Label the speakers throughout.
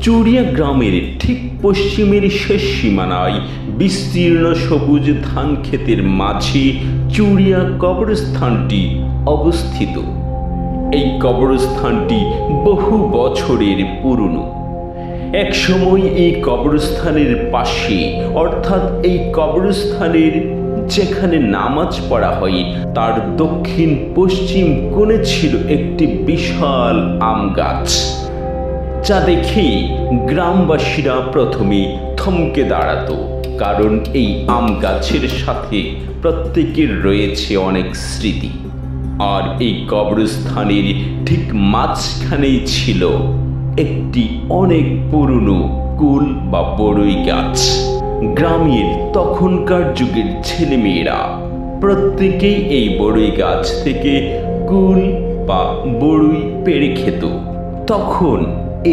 Speaker 1: চুরিয়া গ্রামের ঠিক পশ্চিমের শেষ সীমানায় বিস্তীর্ণ সবুজ ধান ক্ষেতের মাঝে চুরিয়া কবরস্থানটি অবস্থিত। এই কবরস্থানটি বহু বছরের পুরনো। একসময় এই কবরস্থানের পাশে, অর্থাৎ এই কবরস্থানের যেখানে নামাজ পড়া হয় তার দক্ষিণ পশ্চিম কোণে ছিল একটি বিশাল আম গাছ, যা দেখে গ্রামবাসীরা প্রথমে থমকে দাঁড়াতো, কারণ এই আম গাছের সাথে প্রত্যেকের রয়েছে অনেক স্মৃতি। আর এই কবরস্থানের ঠিক মাঝখানেই ছিল একটি অনেক পুরনো কুল বা বড়ই গাছ। গ্রামের তখনকার যুগের ছেলেমেয়েরা প্রত্যেকেই এই বড়ই গাছ থেকে কুল বা বড়ই পেড়ে খেত। তখন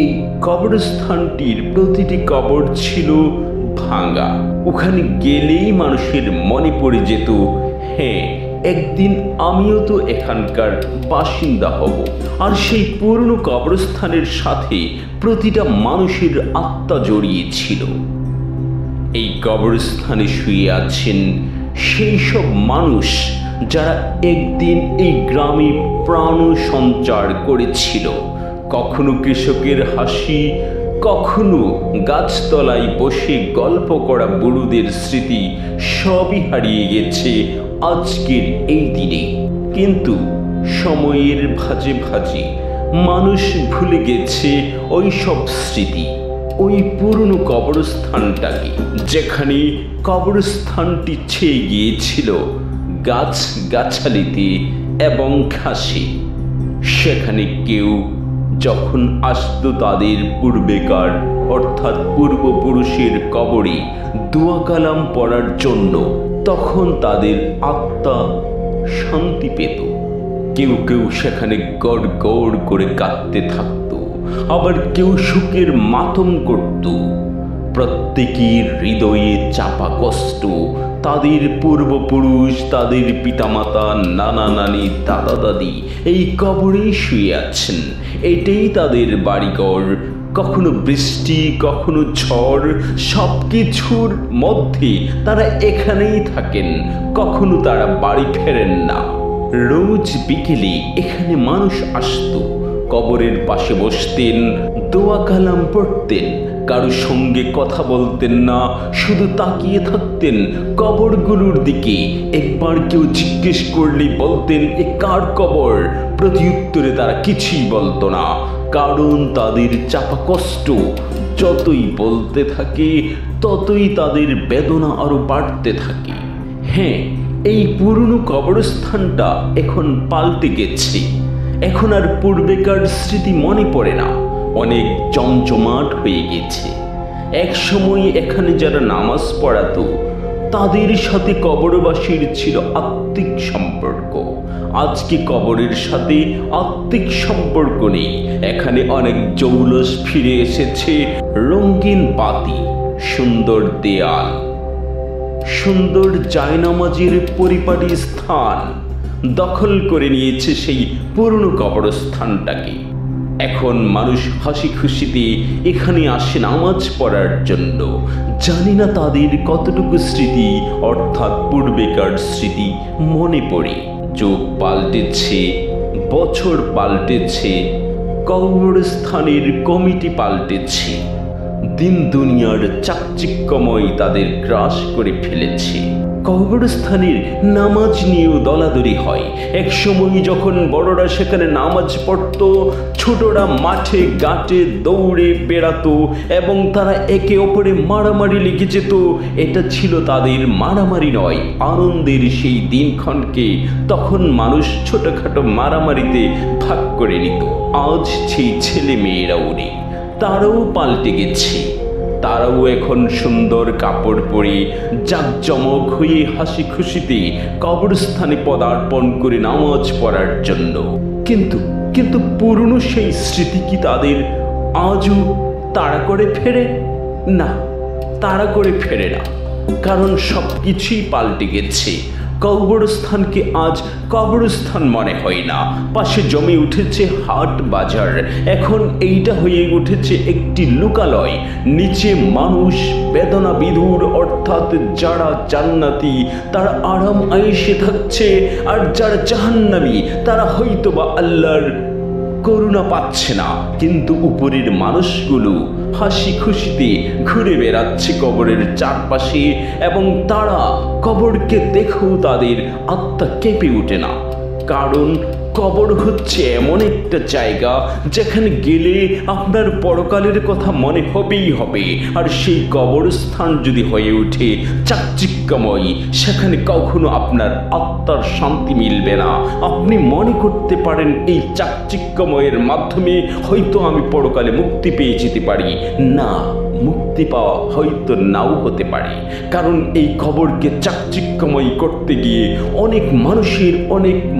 Speaker 1: এই কবরস্থানটির প্রতিটি কবর ছিল ভাঙা। ওখানে গেলেই মানুষের মনে পড়ে যেত, হ্যাঁ, একদিন আমিও তো এখানকার বাসিন্দা হব। আর সেই পুরনো কবরস্থানের সাথে প্রতিটা মানুষের আত্মা জড়িয়ে ছিল। এই কবরস্থানে শুয়ে আছেন সেই সব মানুষ যারা একদিন এই গ্রামে প্রাণ সঞ্চার করেছিল। কখনো কৃষকের হাসি, কখনো গাছতলায় বসে গল্প করা বুড়োদের স্মৃতি সবই হারিয়ে গেছে আজকের এই দিনে। কিন্তু সময়ের ভাঁজে ভাঁজে মানুষ ভুলে গেছে ওই সব স্মৃতি, ওই পুরনো কবরস্থানটাকে, যেখানে কবরস্থানটি ছেয়ে গিয়েছিল গাছ গাছালিতে এবং ঘাসে। সেখানে কেউ যখন আসত তাদের পূর্বেকার অর্থাৎ পূর্বপুরুষের কবরে দোয়া কালাম পড়ার জন্য, তখন তাদের আত্মা শান্তি পেত। কেউ কেউ সেখানে গড় গড় করে কাঁদতে থাকত, আবার কেউ সুখের মাতম করত। প্রত্যেকের হৃদয়ে চাপা কষ্ট, তাদের পূর্বপুরুষ, তাদের পিতামাতা, নানা নানি, দাদা দাদি এই কবরেই শুয়ে আছেন। এটাই তাদের বাড়িঘর। কখনো বৃষ্টি, কখনো ঝড়, সব কিছুর মধ্যে তারা এখানেই থাকেন। কখনো তারা বাড়ি ফেরেন না। রোজ বিকেলে এখানে মানুষ আসত, কবরের পাশে বসতেন, দোয়া কালাম পড়তেন। কারো সঙ্গে কথা বলতেন না, শুধু তাকিয়ে থাকতেন কবরগুলোর দিকে। একবার কেউ জিজ্ঞেস করলে বলতেন, এ কার কবর? প্রতি উত্তরে তারা কিছুই বলতো না, কারণ তাদের চাপা কষ্ট যতই বলতে থাকে ততই তাদের বেদনা আরো বাড়তে থাকে। হ্যাঁ, এই পুরনো কবরস্থানটা এখন পাল্টে গেছে। এখন আর পূর্বেকার স্মৃতি মনে পড়ে না, অনেক জমজমাট হয়ে গেছে। এক সময় এখানে যারা নামাজ পড়াতো তাদের সাথে কবরবাসীর ছিল আত্মিক সম্পর্ক। আজকে কবরের সাথে আত্মিক সম্পর্ক নেই। এখানে অনেক জৌলস ফিরে এসেছে। রঙিন বাতি, সুন্দর দেয়াল, সুন্দর জায়নামাজের পরিপাটি স্থান দখল করে নিয়েছে সেই পুরনো কবরস্থানটাকে। এখন মানুষ হাসি খুশিতে এখানে আসে নামাজ পড়ার জন্য। জানি না তাদের কতটুকু স্মৃতি অর্থাৎ পূর্বেকার স্মৃতি মনে পড়ে। যুগ পাল্টেছে, বছর পাল্টেছে, কবরস্থানের কমিটি পাল্টেছে, দিন দুনিয়ার চাকচিক্যময় তাদের গ্রাস করে ফেলেছে। কবরস্থানের নামাজ নিয়েও দলাদলি হয়। এক সময় যখন বড়রা সেখানে নামাজ পড়তো, ছোটরা মাঠে ঘাটে দৌড়ে বেড়াতো এবং তারা একে অপরে মারামারি লেগে যেত। এটা ছিল তাদের মারামারি নয়, আনন্দের সেই দিনক্ষণকে তখন মানুষ ছোটখাটো মারামারিতে ভাগ করে নিত। আজ সেই ছেলে মেয়েরাও নেই, তারাও পাল্টে গেছে। তারাও এখন সুন্দর কাপড় পরে জাঁকজমক হয়ে হাসি খুশিতে কবরস্থানে পদার্পণ করে নামাজ পড়ার জন্য। কিন্তু পুরনো সেই স্মৃতি কি তাদের আজও তাড়া করে ফেরে? না, তাড়া করে ফেরে না, কারণ সব কিছুই পাল্টে গেছে। কবরস্থানকে আজ কবরস্থান মনে হয় না। পাশে জমে উঠেছে হাট বাজার, এখন এইটা হয়ে উঠেছে একটি লোকালয়। নিচে মানুষ বেদনা বিধুর, অর্থাৎ যারা জান্নাতি তারা আরাম আয়েশে থাকছে, আর যারা জাহান্নামী তারা হয়তোবা আল্লাহর করুণা পাচ্ছে না। কিন্তু উপরের মানুষগুলো হাসি খুশিতে ঘুরে বেড়াচ্ছে কবরের চারপাশে, এবং তারা কবরকে দেখেও তাদের আত্মা কেঁপে ওঠে না। কারণ কবর হচ্ছে এমন একটা জায়গা যেখানে গেলে আপনার পরকালের কথা মনে হবেই হবে। আর সেই কবরস্থান যদি হয়ে ওঠে চাকচিক্যময়, সেখানে কখনো আপনার আত্মার শান্তি মিলবে না। আপনি মনে করতে পারেন এই চাকচিক্যময়ের মাধ্যমে হয়তো আমি পরকালে মুক্তি পেয়ে যেতে পারি। না, মুক্তি পাওয়া হয়তো নাও হতে পারে। কারণ এই কবরকে চাকচিক্যময় করতে গিয়ে অনেক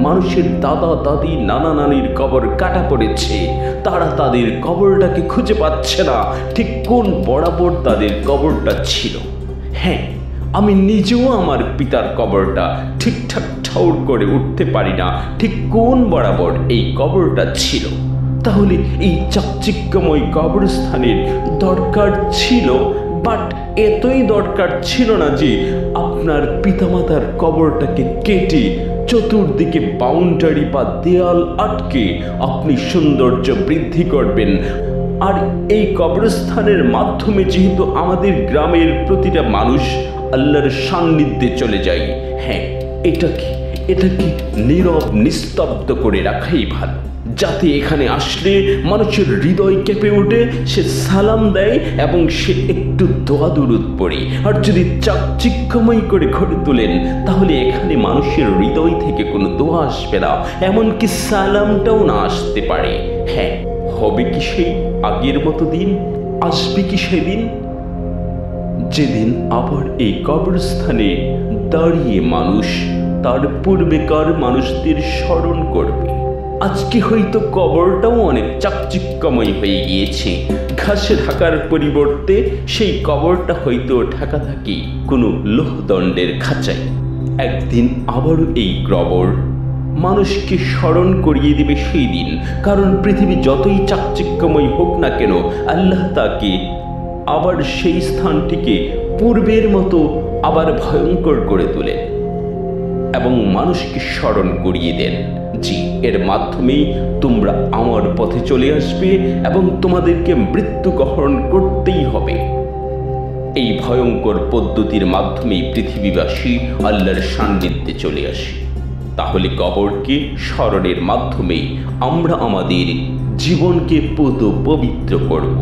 Speaker 1: মানুষের দাদা দাদি নানা নানির কবর কাটা পড়েছে। তারা তাদের কবরটাকে খুঁজে পাচ্ছে না, ঠিক কোন বরাবর তাদের কবরটা ছিল। হ্যাঁ, আমি নিজেও আমার পিতার কবরটা ঠিকঠাক ঠাউর করে উঠতে পারি না ঠিক কোন বরাবর এই কবরটা ছিল। তাহলে এই চাকচিক্যময় কবরস্থানের দরকার ছিল, বাট এতই দরকার ছিল না যে আপনার পিতামাতার কবরটাকে কেটে চতুর্দিকে বাউন্ডারি বা দেয়াল আটকে আপনি সৌন্দর্য বৃদ্ধি করবেন। আর এই কবরস্থানের মাধ্যমে যেহেতু আমাদের গ্রামের প্রতিটা মানুষ আল্লাহর সান্নিধ্যে চলে যায়, হ্যাঁ, এটাকে নীরব নিস্তব্ধ করে রাখাই ভালো, যাতে এখানে আসলে মানুষের হৃদয় কেঁপে ওঠে, সে সালাম দেয় এবং সে একটু দোয়া দুরূদ পড়ে। আর যদি চাকচিক্যময় করে ঘরে তোলেন তাহলে এখানে মানুষের হৃদয় থেকে কোনো দোয়া আসবে না, এমনকি সালামটাও না আসতে পারে। হ্যাঁ, হবে কি সেই আগের মতো দিন? আসবে কি সেদিন যেদিন আবার এই কবরস্থানে দাঁড়িয়ে মানুষ তার পূর্বেকার মানুষদের স্মরণ করবে? আজকে হয়তো কবরটাও অনেক চাকচিক্যময় হয়ে গিয়েছে। ঘাসে ঢাকার পরিবর্তে সেই কবরটা হয়তো ঢাকা থাকে কোনো লোহদণ্ডের খাঁচায়। একদিন আবারও এই কবর মানুষকে স্মরণ করিয়ে দেবে সেই দিন। কারণ পৃথিবী যতই চাকচিক্যময় হোক না কেন, আল্লাহ তাকে আবার সেই স্থানটিকে পূর্বের মতো আবার ভয়ঙ্কর করে তোলেন এবং মানুষকে স্মরণ করিয়ে দেন, জি, এর মাধ্যমেই তোমরা আমার পথে চলে আসবে এবং তোমাদেরকে মৃত্যুবরণ করতেই হবে। এই ভয়ঙ্কর পদ্ধতির মাধ্যমেই পৃথিবীবাসী আল্লাহর সান্নিধ্যে চলে আসে। তাহলে কবরকে স্মরণের মাধ্যমেই আমরা আমাদের জীবনকে পবিত্র করব।